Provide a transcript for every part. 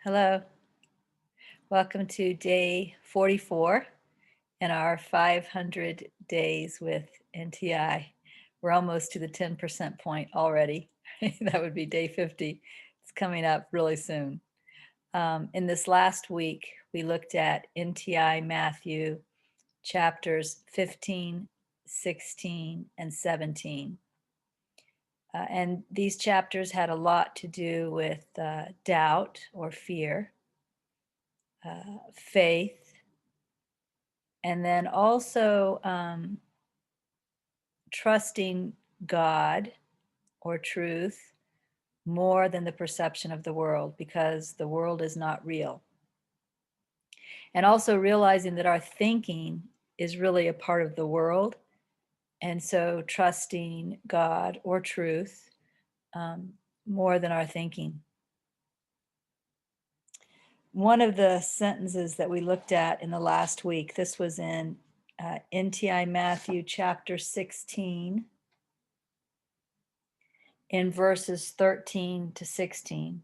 Hello. Welcome to day 44 in our 500 days with NTI. We're almost to the 10% point already. That would be day 50. It's coming up really soon. In this last week, we looked at NTI Matthew chapters 15, 16, and 17. And these chapters had a lot to do with doubt or fear, faith, and then also trusting God or truth more than the perception of the world, because the world is not real. And also realizing that our thinking is really a part of the world. And so trusting God or truth more than our thinking. One of the sentences that we looked at in the last week, this was in NTI Matthew chapter 16, in verses 13 to 16.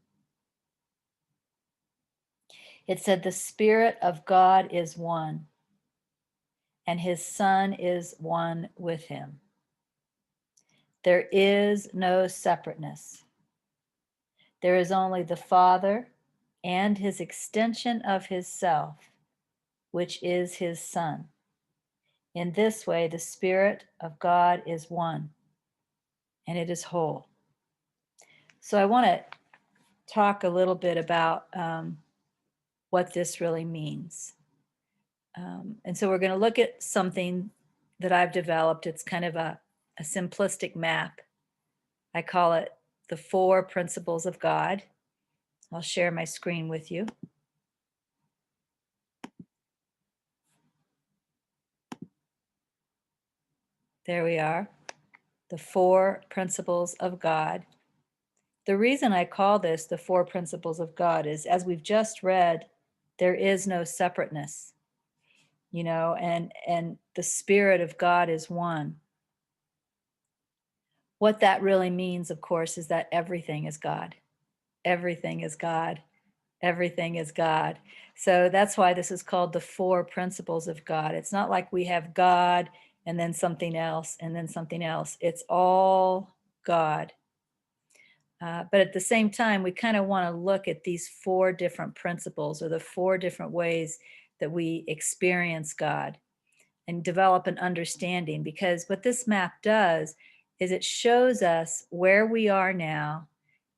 It said, "The Spirit of God is one, and his Son is one with him. There is no separateness. There is only the Father and his extension of his self, which is his Son. In this way, the Spirit of God is one, and it is whole." So I want to talk a little bit about what this really means. And so we're going to look at something that I've developed. It's kind of a simplistic map. I call it the 4 principles of God. I'll share my screen with you. There we are, the 4 principles of God. The reason I call this the 4 principles of God is, as we've just read, there is no separateness, and the Spirit of God is one. What that really means, of course, is that everything is God. Everything is God. Everything is God. So that's why this is called the 4 principles of God. It's not like we have God and then something else and then something else. It's all God. But at the same time, we kind of want to look at these 4 different principles, or the 4 different ways that we experience God, and develop an understanding. Because what this map does is it shows us where we are now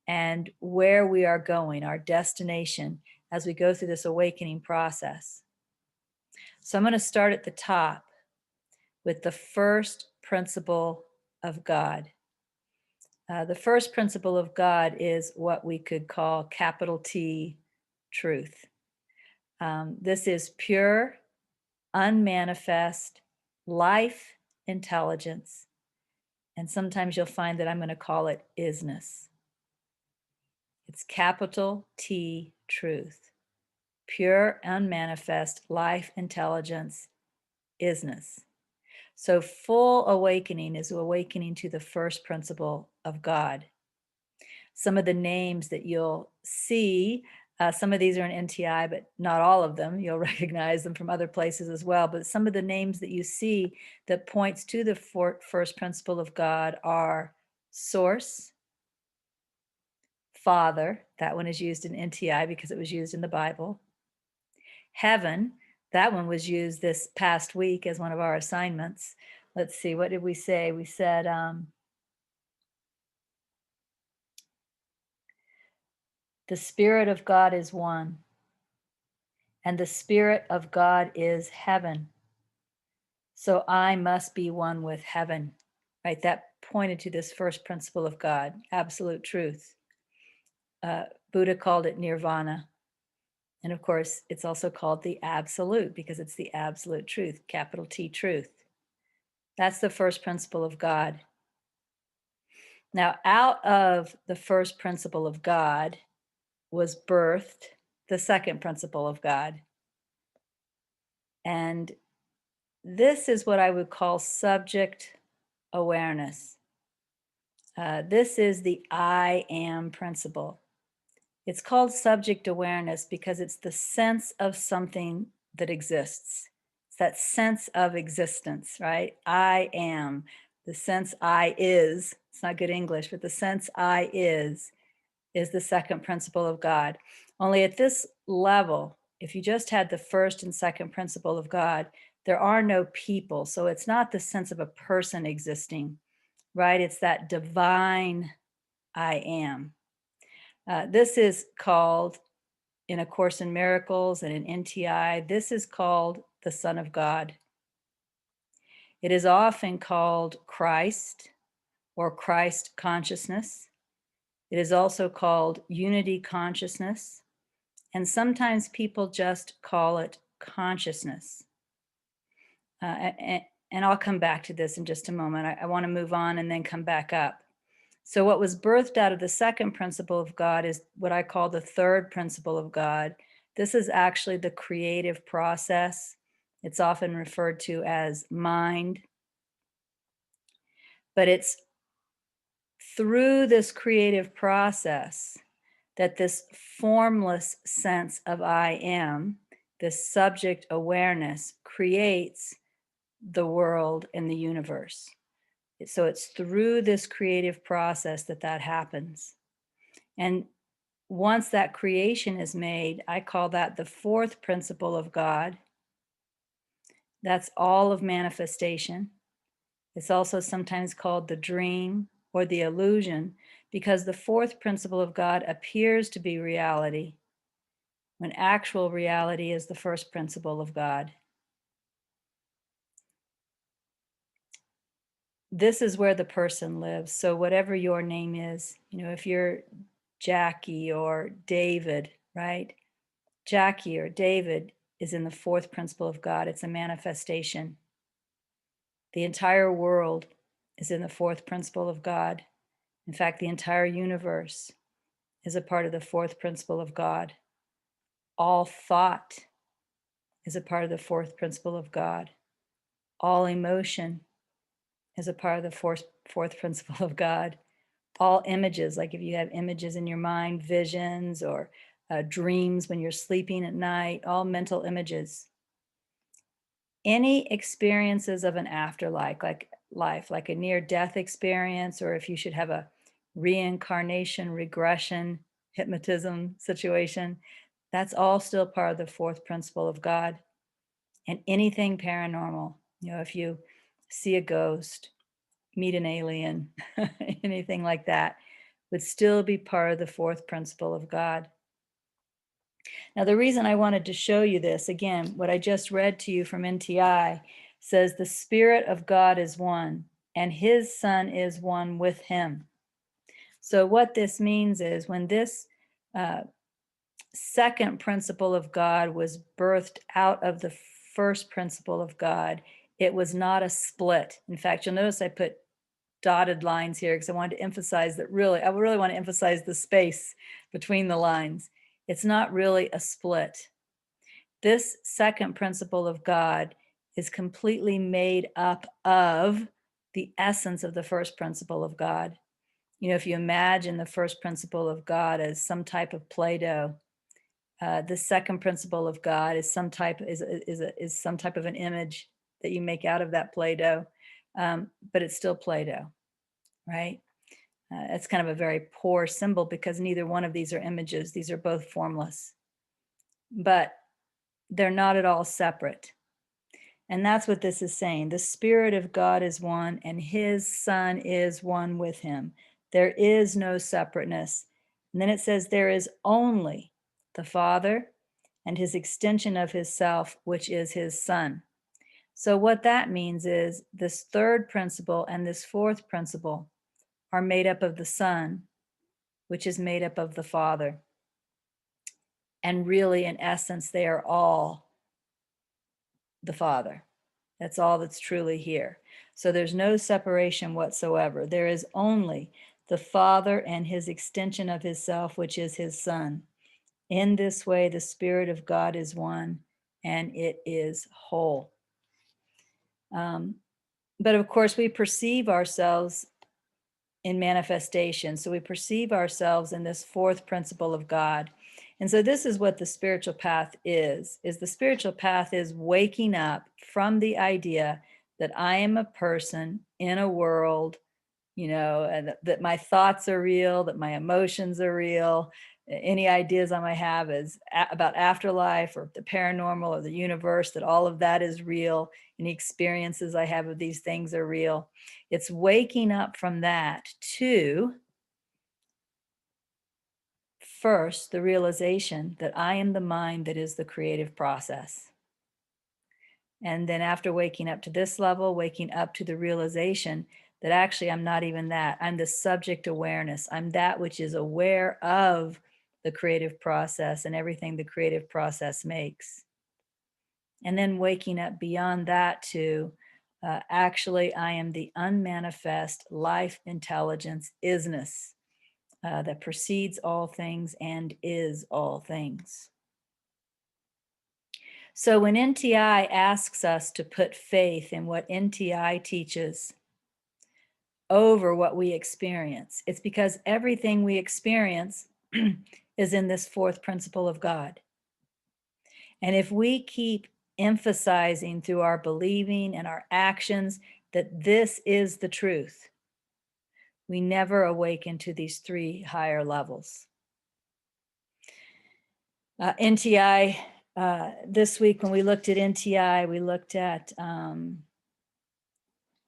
and where we are going, our destination, as we go through this awakening process. So I'm going to start at the top with the first principle of God. The first principle of God is what we could call capital T, truth. This is pure, unmanifest, life intelligence. And sometimes you'll find that I'm going to call it isness. It's capital T, truth. Pure, unmanifest, life intelligence, isness. So full awakening is awakening to the first principle of God. Some of the names that you'll see, some of these are in NTI, but not all of them. You'll recognize them from other places as well. But some of the names that you see that points to the first principle of God are Source, Father. That one is used in NTI because it was used in the Bible. Heaven, that one was used this past week as one of our assignments. Let's see, what did we say? We said, the Spirit of God is one, and the Spirit of God is heaven. So I must be one with heaven, right? That pointed to this first principle of God, absolute truth. Buddha called it nirvana. And of course, it's also called the absolute because it's the absolute truth, capital T, truth. That's the first principle of God. Now, out of the first principle of God was birthed the second principle of God. And this is what I would call subject awareness. This is the I am principle. It's called subject awareness because it's the sense of something that exists. It's that sense of existence, right? I am, the sense I is. It's not good English, but the sense I is the second principle of God. Only at this level, if you just had the first and second principle of God, there are no people. So it's not the sense of a person existing, right? It's that divine I am. This is called, in A Course in Miracles and in NTI, this is called the Son of God. It is often called Christ or Christ consciousness. It is also called unity consciousness. And sometimes people just call it consciousness. And I'll come back to this in just a moment. I want to move on and then come back up. So what was birthed out of the second principle of God is what I call the third principle of God. This is actually the creative process. It's often referred to as mind. But it's through this creative process that this formless sense of I am, this subject awareness, creates the world and the universe. So it's through this creative process that that happens. And once that creation is made, I call that the fourth principle of God. That's all of manifestation. It's also sometimes called the dream or the illusion, because the fourth principle of God appears to be reality when actual reality is the first principle of God. This is where the person lives. So whatever your name is, if you're Jackie or David, right? Jackie or David is in the fourth principle of God. It's a manifestation. The entire world is in the fourth principle of God. In fact, the entire universe is a part of the fourth principle of God. All thought is a part of the fourth principle of God. All emotion is a part of the fourth principle of God. All images, like if you have images in your mind, visions or dreams when you're sleeping at night, all mental images. Any experiences of an afterlife, like a near-death experience, or if you should have a reincarnation, regression, hypnotism situation, that's all still part of the fourth principle of God. And anything paranormal, if you see a ghost, meet an alien, anything like that, would still be part of the fourth principle of God. Now, the reason I wanted to show you this, again, what I just read to you from NTI says the Spirit of God is one, and his Son is one with him. So what this means is when this second principle of God was birthed out of the first principle of God, it was not a split. In fact, you'll notice I put dotted lines here because I wanted to emphasize that I really want to emphasize the space between the lines. It's not really a split. This second principle of God is completely made up of the essence of the first principle of God. If you imagine the first principle of God as some type of Play-Doh, the second principle of God is some type of an image that you make out of that Play-Doh, but it's still Play-Doh, right? It's kind of a very poor symbol because neither one of these are images. These are both formless, but they're not at all separate. And that's what this is saying. The Spirit of God is one, and his Son is one with him. There is no separateness. And then it says there is only the Father and his extension of his self, which is his Son. So what that means is this third principle and this fourth principle are made up of the Son, which is made up of the Father. And really, in essence, they are all the Father. That's all that's truly here. So there's no separation whatsoever. There is only the Father and his extension of his self, which is his Son. In this way, the Spirit of God is one, and it is whole. But of course, we perceive ourselves, in manifestation. So we perceive ourselves in this fourth principle of God. And so this is what the spiritual path is the spiritual path is waking up from the idea that I am a person in a world, and that my thoughts are real, that my emotions are real. Any ideas I might have is about afterlife or the paranormal or the universe, that all of that is real. Any experiences I have of these things are real. It's waking up from that to, first, the realization that I am the mind that is the creative process. And then after waking up to this level, waking up to the realization that actually I'm not even that. I'm the subject awareness. I'm that which is aware of the creative process and everything the creative process makes. And then waking up beyond that to actually, I am the unmanifest life intelligence isness that precedes all things and is all things. So when NTI asks us to put faith in what NTI teaches over what we experience, it's because everything we experience is in this fourth principle of God. And if we keep emphasizing through our believing and our actions that this is the truth, we never awaken to these three higher levels. NTI, this week when we looked at NTI, we looked at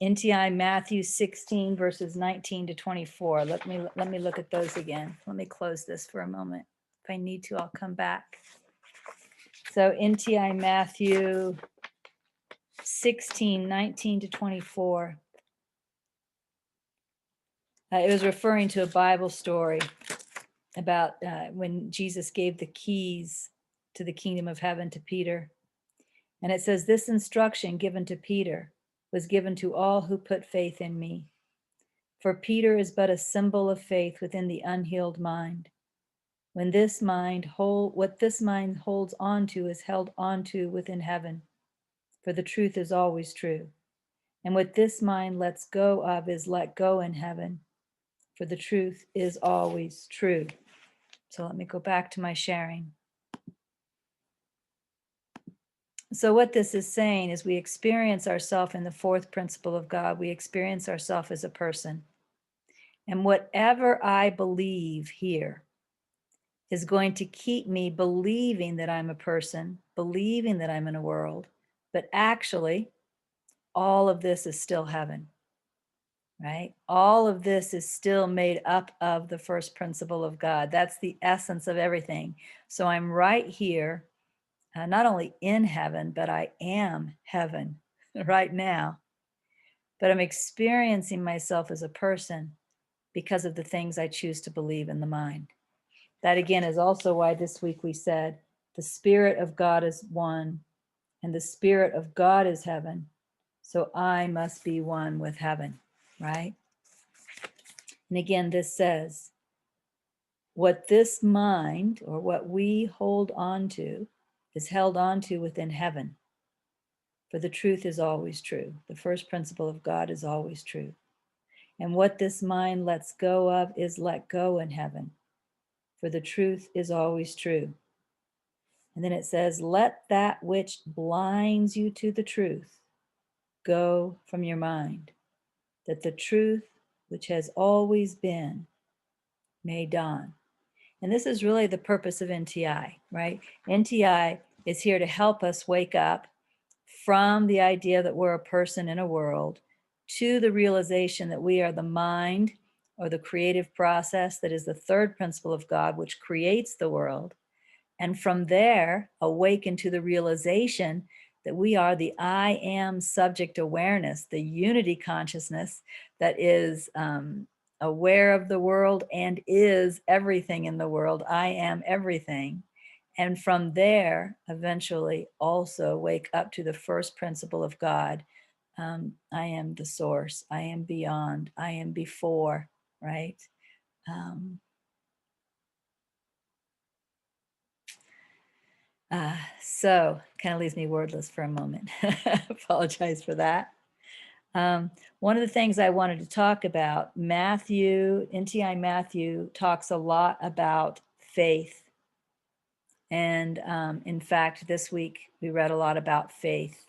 NTI Matthew 16 verses 19 to 24. Let me look at those again. Let me close this for a moment. If I need to, I'll come back. So NTI Matthew 16, 19 to 24. It was referring to a Bible story about when Jesus gave the keys to the kingdom of heaven to Peter. And it says, this instruction given to Peter was given to all who put faith in me. For Peter is but a symbol of faith within the unhealed mind. What this mind holds on to is held on to within heaven, for the truth is always true. And what this mind lets go of is let go in heaven, for the truth is always true. So let me go back to my sharing. So what this is saying is we experience ourselves in the fourth principle of God. We experience ourselves as a person. And whatever I believe here is going to keep me believing that I'm a person, believing that I'm in a world, but actually all of this is still heaven, right? All of this is still made up of the first principle of God. That's the essence of everything. So I'm right here, not only in heaven, but I am heaven right now. But I'm experiencing myself as a person because of the things I choose to believe in the mind. That again is also why this week we said the Spirit of God is one and the Spirit of God is heaven. So I must be one with heaven, right? And again, this says what this mind or what we hold on to is held on to within heaven. For the truth is always true. The first principle of God is always true. And what this mind lets go of is let go in heaven. For the truth is always true. And then it says, let that which blinds you to the truth go from your mind, that the truth which has always been may dawn. And this is really the purpose of NTI, right? NTI is here to help us wake up from the idea that we're a person in a world to the realization that we are the mind or the creative process that is the third principle of God, which creates the world. And from there, awaken to the realization that we are the I am subject awareness, the unity consciousness that is aware of the world and is everything in the world. I am everything. And from there, eventually also wake up to the first principle of God. I am the source. I am beyond. I am before, right? So kind of leaves me wordless for a moment. Apologize for that. One of the things I wanted to talk about, Matthew, NTI Matthew talks a lot about faith. And in fact, this week we read a lot about faith.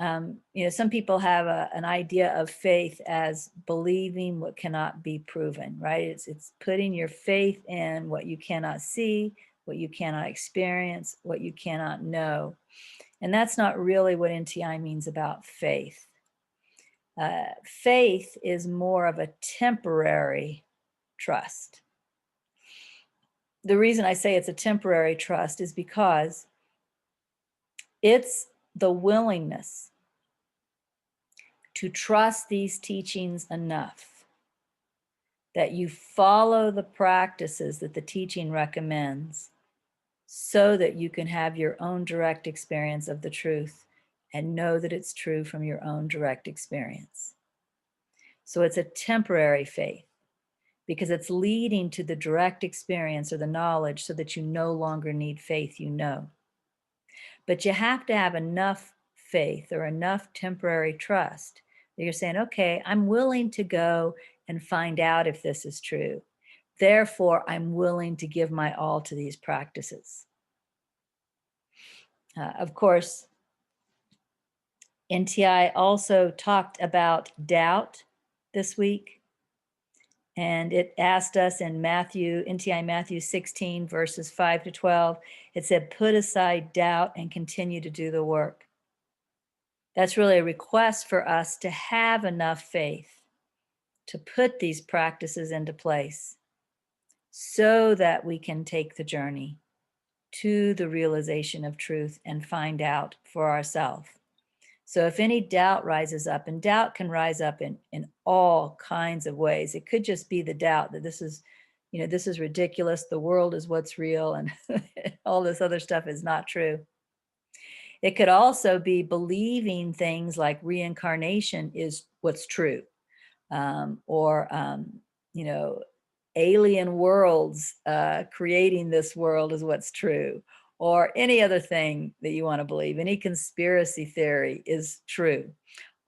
Some people have an idea of faith as believing what cannot be proven, right? It's putting your faith in what you cannot see, what you cannot experience, what you cannot know. And that's not really what NTI means about faith. Faith is more of a temporary trust. The reason I say it's a temporary trust is because it's the willingness to trust these teachings enough that you follow the practices that the teaching recommends so that you can have your own direct experience of the truth and know that it's true from your own direct experience. So it's a temporary faith because it's leading to the direct experience or the knowledge so that you no longer need faith, you know. But you have to have enough faith or enough temporary trust that you're saying, okay, I'm willing to go and find out if this is true. Therefore, I'm willing to give my all to these practices. Of course, NTI also talked about doubt this week. And it asked us in NTI Matthew 16, verses 5 to 12, it said, put aside doubt and continue to do the work. That's really a request for us to have enough faith to put these practices into place so that we can take the journey to the realization of truth and find out for ourselves. So if any doubt rises up, and doubt can rise up in all kinds of ways. It could just be the doubt that this is ridiculous. The world is what's real and all this other stuff is not true. It could also be believing things like reincarnation is what's true, or alien worlds creating this world is what's true, or any other thing that you want to believe. Any conspiracy theory is true.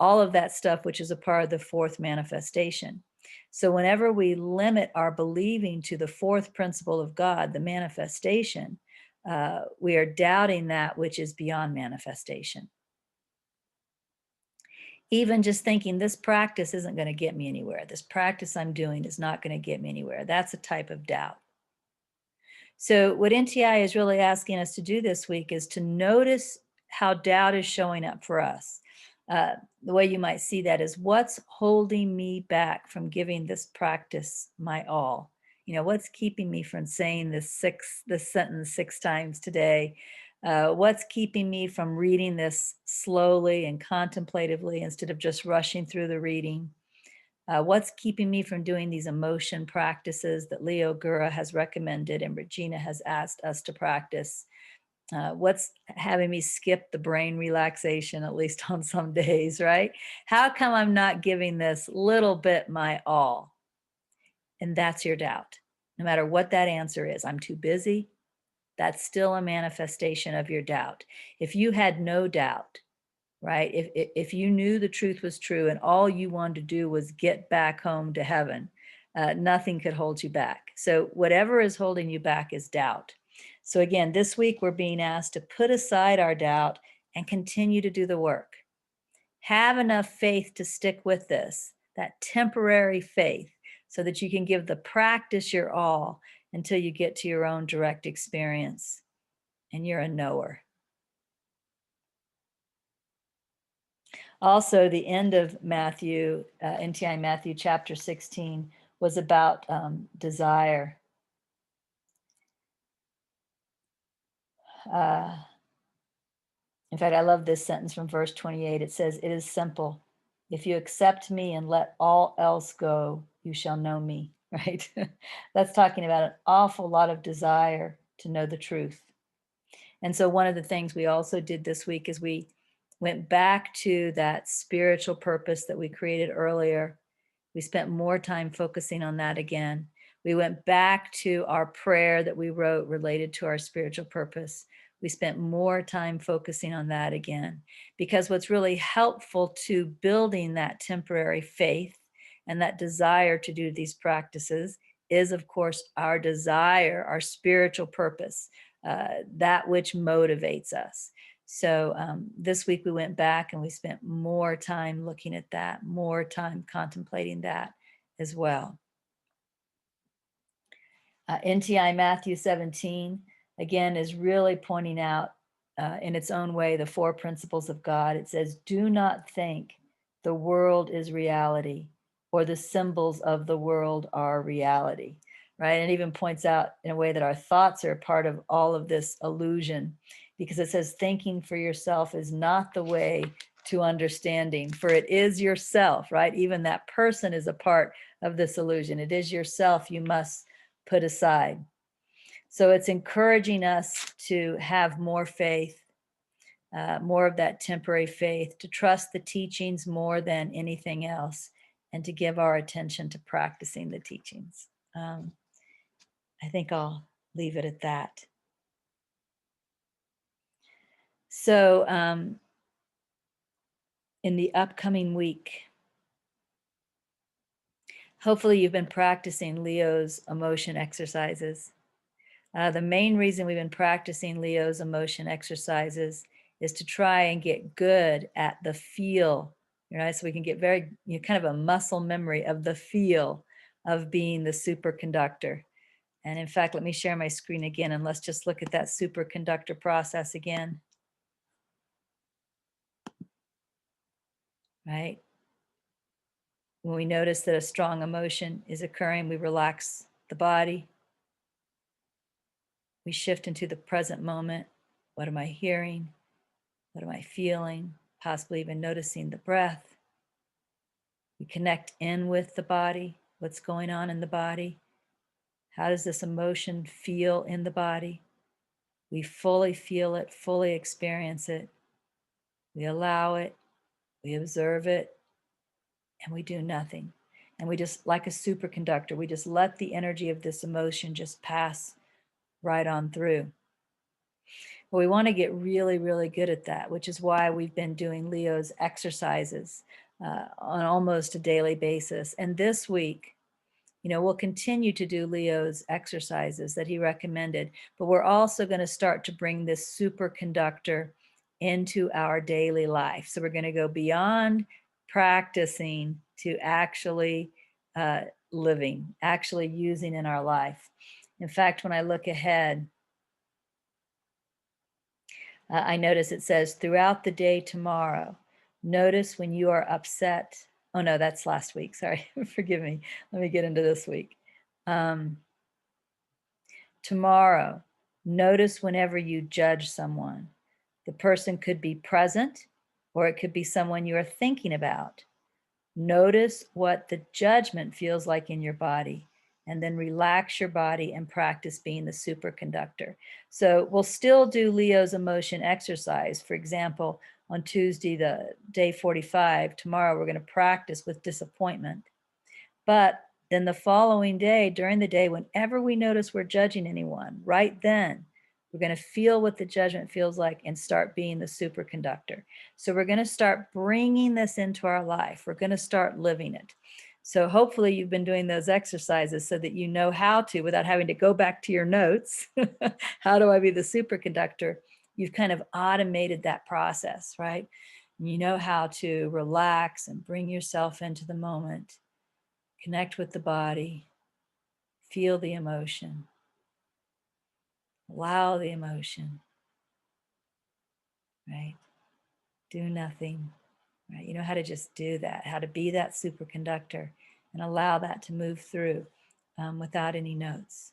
All of that stuff, which is a part of the fourth manifestation. So whenever we limit our believing to the fourth principle of God, the manifestation, we are doubting that which is beyond manifestation. Even just thinking this practice isn't going to get me anywhere. This practice I'm doing is not going to get me anywhere. That's a type of doubt. So what NTI is really asking us to do this week is to notice how doubt is showing up for us. The way you might see that is, what's holding me back from giving this practice my all? What's keeping me from saying this sentence 6 times today? What's keeping me from reading this slowly and contemplatively instead of just rushing through the reading? What's keeping me from doing these emotion practices that Leo Gura has recommended and Regina has asked us to practice? What's having me skip the brain relaxation, at least on some days, right? How come I'm not giving this little bit my all? And that's your doubt. No matter what that answer is, I'm too busy. That's still a manifestation of your doubt. If you had no doubt, right? If you knew the truth was true and all you wanted to do was get back home to heaven, nothing could hold you back. So whatever is holding you back is doubt. So again, this week we're being asked to put aside our doubt and continue to do the work. Have enough faith to stick with this, that temporary faith, so that you can give the practice your all until you get to your own direct experience and you're a knower. Also, the end of Matthew, NTI Matthew chapter 16, was about desire. In fact, I love this sentence from verse 28. It says, "It is simple. If you accept me and let all else go, you shall know me," right? That's talking about an awful lot of desire to know the truth. And so one of the things we also did this week is we went back to that spiritual purpose that we created earlier. We spent more time focusing on that again. We went back to our prayer that we wrote related to our spiritual purpose. we spent more time focusing on that again. Because what's really helpful to building that temporary faith and that desire to do these practices is, of course, our desire, our spiritual purpose, that which motivates us. So this week we went back and we spent more time looking at that, more time contemplating that as well. NTI Matthew 17, again, is really pointing out in its own way the four principles of God. It says, do not think the world is reality or the symbols of the world are reality, right? And it even points out in a way that our thoughts are part of all of this illusion, because it says thinking for yourself is not the way to understanding, for it is yourself, right? Even that person is a part of this illusion. It is yourself you must put aside. So it's encouraging us to have more faith, more of that temporary faith, to trust the teachings more than anything else, and to give our attention to practicing the teachings. I think I'll leave it at that. So in the upcoming week, hopefully you've been practicing Leo's emotion exercises. The main reason we've been practicing Leo's emotion exercises is to try and get good at the feel, right? So we can get very, kind of a muscle memory of the feel of being the superconductor. And in fact, let me share my screen again and let's just look at that superconductor process again. Right? When we notice that a strong emotion is occurring, we relax the body. We shift into the present moment. What am I hearing? What am I feeling? Possibly even noticing the breath. We connect in with the body. What's going on in the body? How does this emotion feel in the body? We fully feel it, fully experience it. We allow it, we observe it, and we do nothing. And we just, like a superconductor, we just let the energy of this emotion just pass right on through. Well, we want to get really, really good at that, which is why we've been doing Leo's exercises on almost a daily basis. And this week, we'll continue to do Leo's exercises that he recommended, but we're also going to start to bring this superconductor into our daily life. So we're going to go beyond practicing to actually living, actually using in our life. In fact, when I look ahead, I notice it says throughout the day tomorrow, notice when you are upset. Oh no, that's last week. Sorry, forgive me. Let me get into this week. Tomorrow, notice whenever you judge someone. The person could be present or it could be someone you are thinking about. Notice what the judgment feels like in your body, and then relax your body and practice being the superconductor. So we'll still do Leo's emotion exercise. For example, on Tuesday, the day 45, tomorrow we're going to practice with disappointment. But then the following day, during the day, whenever we notice we're judging anyone, right then, we're going to feel what the judgment feels like and start being the superconductor. So we're going to start bringing this into our life. We're going to start living it. So hopefully you've been doing those exercises so that you know how to, without having to go back to your notes, how do I be the superconductor? You've kind of automated that process, right? And you know how to relax and bring yourself into the moment. Connect with the body, feel the emotion, allow the emotion, right? Do nothing, right? You know how to just do that, how to be that superconductor and allow that to move through without any notes.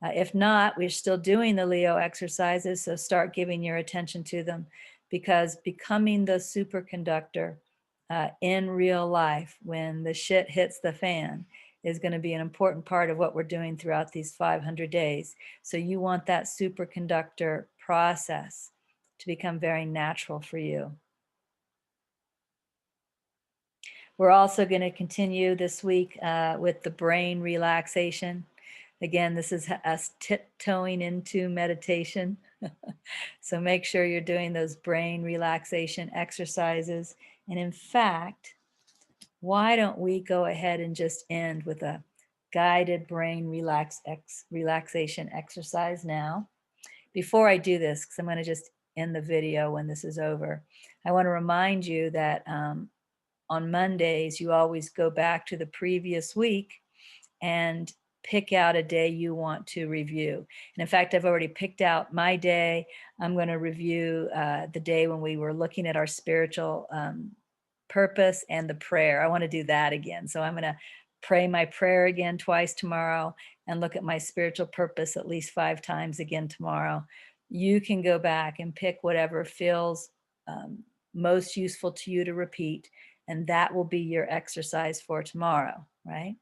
If not, we're still doing the Leo exercises, so start giving your attention to them, because becoming the superconductor in real life when the shit hits the fan is going to be an important part of what we're doing throughout these 500 days. So you want that superconductor process to become very natural for you. We're also going to continue this week with the brain relaxation. Again, this is us tiptoeing into meditation. So make sure you're doing those brain relaxation exercises. And in fact, why don't we go ahead and just end with a guided brain relaxation exercise now? Before I do this, because I'm going to just end the video when this is over, I want to remind you that on Mondays, you always go back to the previous week and pick out a day you want to review. And in fact, I've already picked out my day. I'm going to review the day when we were looking at our spiritual purpose and the prayer. I want to do that again. So I'm going to pray my prayer again twice tomorrow and look at my spiritual purpose at least 5 times again tomorrow. You can go back and pick whatever feels most useful to you to repeat, and that will be your exercise for tomorrow, right?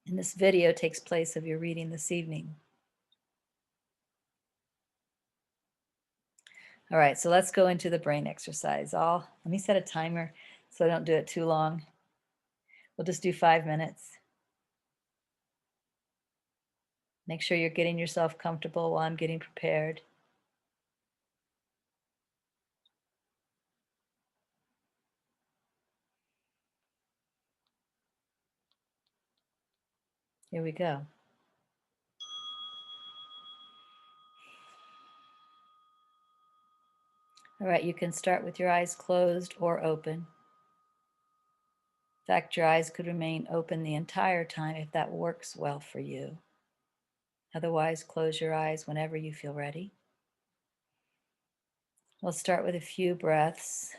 And this video takes place of your reading this evening. All right, so let's go into the brain exercise. Let me set a timer so I don't do it too long. We'll just do 5 minutes. Make sure you're getting yourself comfortable while I'm getting prepared. Here we go. All right, you can start with your eyes closed or open. In fact, your eyes could remain open the entire time if that works well for you. Otherwise, close your eyes whenever you feel ready. We'll start with a few breaths.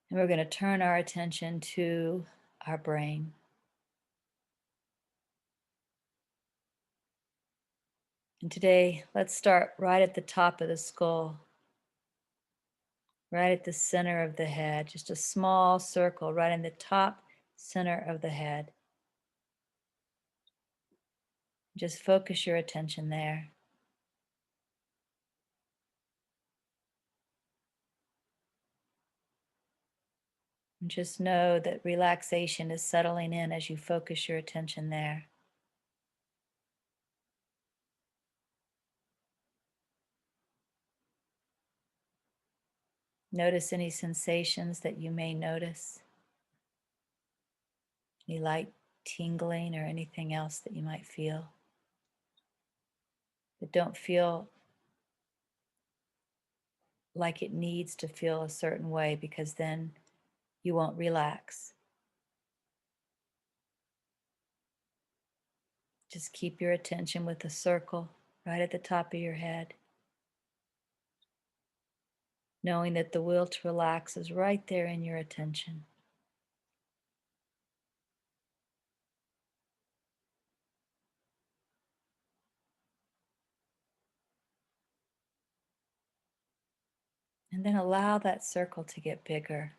And we're going to turn our attention to our brain. And today, let's start right at the top of the skull, right at the center of the head, just a small circle right in the top center of the head. Just focus your attention there. And just know that relaxation is settling in as you focus your attention there. Notice any sensations that you may notice, any light tingling or anything else that you might feel. But don't feel like it needs to feel a certain way, because then you won't relax. Just keep your attention with the circle right at the top of your head, knowing that the will to relax is right there in your attention. And then allow that circle to get bigger.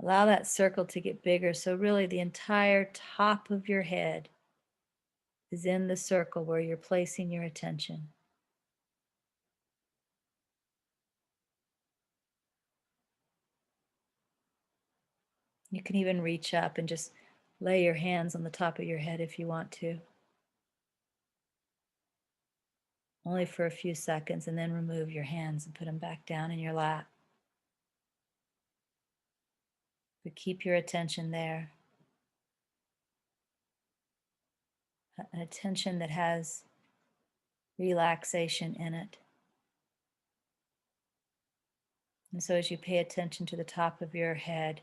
Allow that circle to get bigger, so really the entire top of your head is in the circle where you're placing your attention. You can even reach up and just lay your hands on the top of your head if you want to. Only for a few seconds, and then remove your hands and put them back down in your lap. But keep your attention there. An attention that has relaxation in it. And so as you pay attention to the top of your head,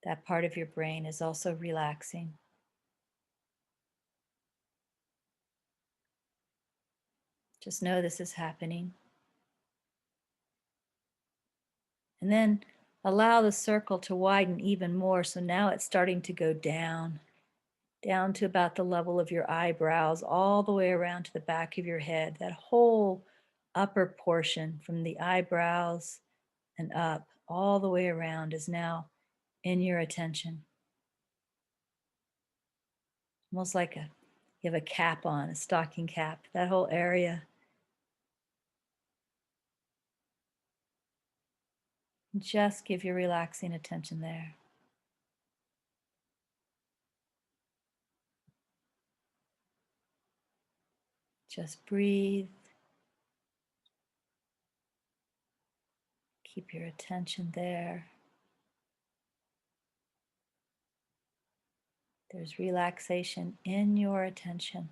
that part of your brain is also relaxing. Just know this is happening. And then allow the circle to widen even more. So now it's starting to go down to about the level of your eyebrows, all the way around to the back of your head. That whole upper portion from the eyebrows and up, all the way around is now in your attention. Almost like you have a cap on, a stocking cap, that whole area. Just give your relaxing attention there. Just breathe. Keep your attention there. There's relaxation in your attention.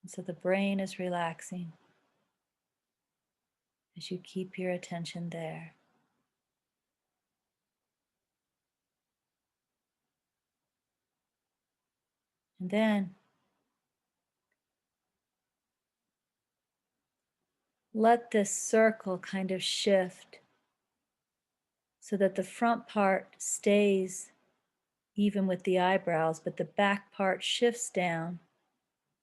And so the brain is relaxing as you keep your attention there. And then let this circle kind of shift so that the front part stays even with the eyebrows, but the back part shifts down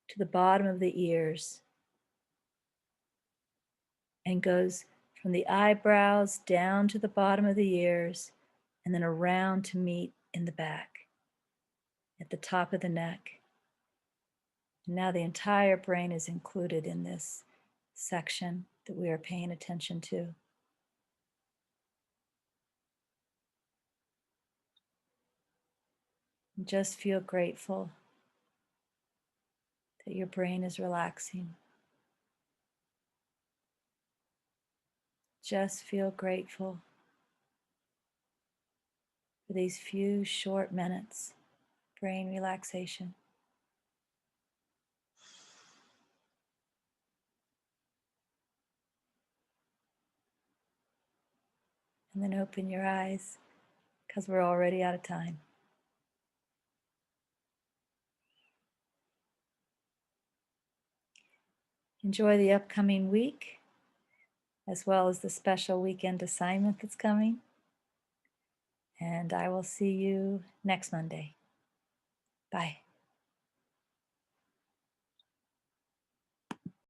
to the bottom of the ears and goes from the eyebrows down to the bottom of the ears and then around to meet in the back at the top of the neck. And now the entire brain is included in this section that we are paying attention to. And just feel grateful that your brain is relaxing. Just feel grateful for these few short minutes of brain relaxation. And then open your eyes because we're already out of time. Enjoy the upcoming week as well as the special weekend assignment that's coming. And I will see you next Monday. Bye.